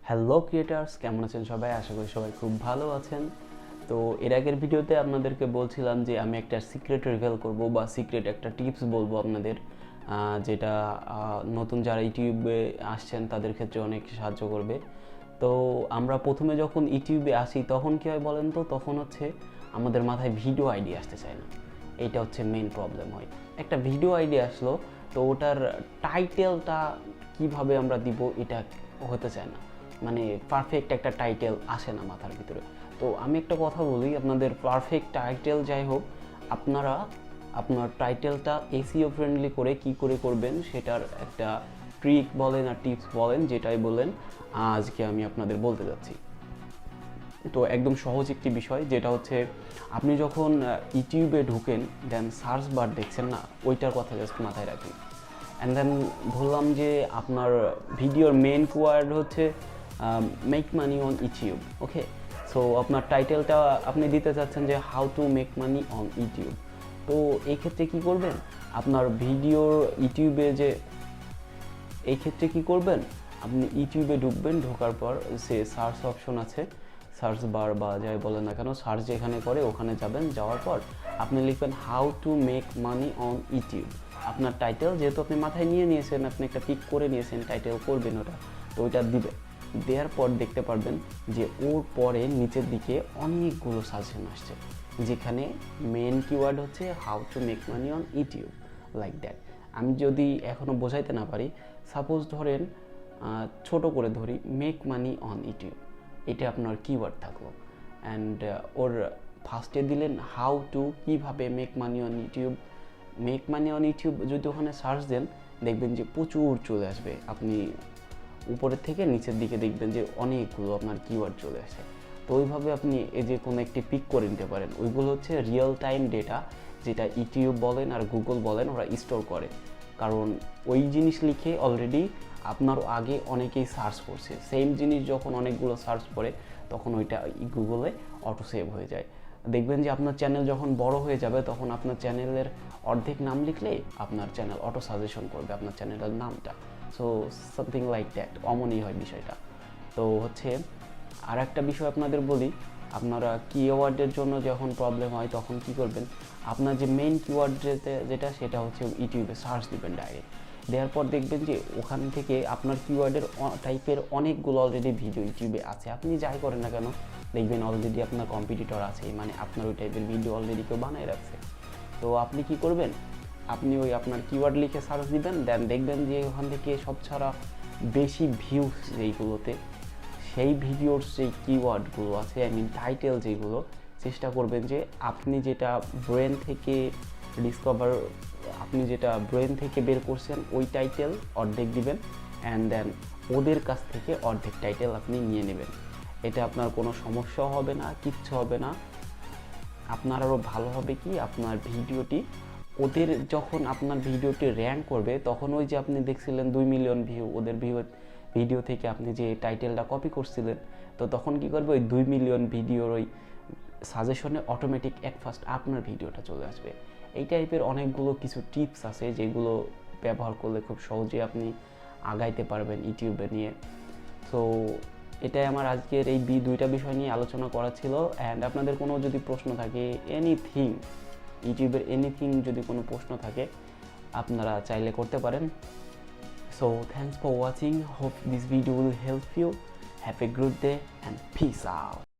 Hello creators, কেমন আছেন সবাই? আশা করি সবাই খুব ভালো আছেন। তো এর আগের ভিডিওতে আপনাদেরকে বলছিলাম যে আমি একটা সিক্রেট রিভিল করব বা সিক্রেট একটা টিপস বলবো আপনাদের, যেটা নতুন যারা ইউটিউবে আসছেন তাদের ক্ষেত্রে অনেক সাহায্য করবে। তো আমরা প্রথমে যখন ইউটিউবে আসি তখন কী হয় বলেন তো? তখন হচ্ছে আমাদের মাথায় ভিডিও আইডি আসতে চায় না। এইটা হচ্ছে মেইন প্রবলেম হয়। একটা ভিডিও আইডি আসলো, তো ওটার টাইটেলটা কিভাবে আমরা দিব এটা হতে চায় না, মানে পারফেক্ট একটা টাইটেল আসে না মাথার ভিতরে। তো আমি একটা কথা বলি, আপনাদের পারফেক্ট টাইটেল যাই হোক, আপনারা আপনার টাইটেলটা এসইও ফ্রেন্ডলি করে কি করে করবেন সেটার একটা ট্রিক বলেন আর টিপস বলেন, যেটাই বলেন আজকে আমি আপনাদের বলতে যাচ্ছি। তো একদম সহজ একটি বিষয়, যেটা হচ্ছে আপনি যখন ইউটিউবে ঢুকেন দেন সার্চ বার দেখছেন না, ওইটার কথা জাস্ট মাথায় রাখুন। অ্যান্ড দেন বললাম যে আপনার ভিডিওর মেন কিওয়ার্ড হচ্ছে make money on YouTube. Okay, so আপনার টাইটেলটা আপনি দিতে চাচ্ছেন যে how to make money on YouTube. তো এই ক্ষেত্রে কী করবেন, আপনার ভিডিওর ইউটিউবে যে এই ক্ষেত্রে কী করবেন, আপনি ইউটিউবে ঢুকবেন, ঢোকার পর সে সার্চ অপশন আছে, সার্চ বার বা যাই বলেন না কেন, সার্চ যেখানে করে ওখানে যাবেন। যাওয়ার পর আপনি লিখবেন how to make money on YouTube. আপনার টাইটেল যেহেতু আপনি মাথায় নিয়ে নিয়েছেন, আপনি একটা পিক করে নিয়েছেন, টাইটেল করবেন ওটা, তো ওইটা দিবেন। দেওয়ার পর দেখতে পারবেন যে ওর পরে নিচের দিকে অনেকগুলো সাজেশন আসছে, যেখানে মেন কিওয়ার্ড হচ্ছে how to make money on YouTube, like that. আমি যদি এখনও বোঝাইতে না পারি, সাপোজ ধরেন ছোট করে ধরি, মেক মানি অন ইউটিউব, এটা আপনার কিওয়ার্ড থাকলো। অ্যান্ড ওর ফার্স্টে দিলেন হাউ টু, কীভাবে make money on YouTube. Make money on YouTube যদি ওখানে সার্চ দেন, দেখবেন যে প্রচুর চলে আসবে। আপনি উপরের থেকে নিচের দিকে দেখবেন যে অনেকগুলো আপনার কিওয়ার্ড চলে আসে। তো ওইভাবে আপনি এই যে কোনো একটি পিক করে নিতে পারেন। ওইগুলো হচ্ছে রিয়েল টাইম ডেটা, যেটা ইউটিউব বলেন আর গুগল বলেন ওরা স্টোর করে। কারণ ওই জিনিস লিখে অলরেডি আপনার আগে অনেকেই সার্চ করছে, সেম জিনিস যখন অনেকগুলো সার্চ করে তখন ওইটা গুগলে অটো সেভ হয়ে যায়। দেখবেন যে আপনার চ্যানেল যখন বড় হয়ে যাবে, তখন আপনার চ্যানেলের অর্ধেক নাম লিখলেই আপনার চ্যানেল অটো সাজেশন করবে আপনার চ্যানেলের নামটা। সো সামথিং লাইক দ্যাট, অমনই হয় বিষয়টা। তো হচ্ছে আর একটা বিষয় আপনাদের বলি, আপনারা কিওয়ার্ডের জন্য যখন প্রবলেম হয় তখন কি করবেন, আপনার যে মেইন কিওয়ার্ড যেটা সেটা হচ্ছে ইউটিউবে সার্চ দিবেন ডাইরেক্ট। দেওয়ার পর দেখবেন যে ওখান থেকে আপনার কিওয়ার্ডের টাইপের অনেকগুলো অলরেডি ভিডিও ইউটিউবে আছে। আপনি যাই করেন না কেন, দেখবেন অলরেডি আপনার কম্পিটিটর আছে, মানে আপনার ওই টাইপের ভিডিও অলরেডি কেউ বানায় রাখছে। তো আপনি কি করবেন, আপনি ওই আপনার কিওয়ার্ড লিখে সার্চ দিবেন, দেন দেখবেন যে ওখান থেকে সব ছাড়া বেশি ভিউজ যেইগুলোতে, সেই ভিডিওর যেই কিওয়ার্ডগুলো আছে, আই মিন টাইটেল যেগুলো, চেষ্টা করবেন যে আপনি যেটা ব্রেন থেকে ডিসকভার, আপনি যেটা ব্রেন থেকে বের করছেন ওই টাইটেল অর্ধেক দিবেন, অ্যান্ড দেন ওদের কাছ থেকে অর্ধেক টাইটেল আপনি নিয়ে নেবেন। এটা আপনার কোনো সমস্যাও হবে না, কিচ্ছু হবে না। আপনার আরও ভালো হবে কি, আপনার ভিডিওটি ওদের যখন আপনার ভিডিওটি র্যাঙ্ক করবে, তখন ওই যে আপনি দেখছিলেন 2 মিলিয়ন ভিউ, ওদের ভিডিও থেকে আপনি যে টাইটেলটা কপি করছিলেন, তো তখন কি করবে, ওই 2 মিলিয়ন ভিডিওর ওই সাজেশনে অটোমেটিক এক ফার্স্ট আপনার ভিডিওটা চলে আসবে। এই টাইপের অনেকগুলো কিছু টিপস আছে যেগুলো ব্যবহার করলে খুব সহজে আপনি আগাইতে পারবেন ইউটিউবে নিয়ে। সো এটাই আমার আজকের এই দুইটা বিষয় নিয়ে আলোচনা করা ছিল। অ্যান্ড আপনাদের কোনো যদি প্রশ্ন থাকে, এনিথিং, ইউটিউবের এনিথিং যদি কোনো প্রশ্ন থাকে, আপনারা চাইলে করতে পারেন। So thanks for watching. Hope this video will help you. Have a good day and peace out.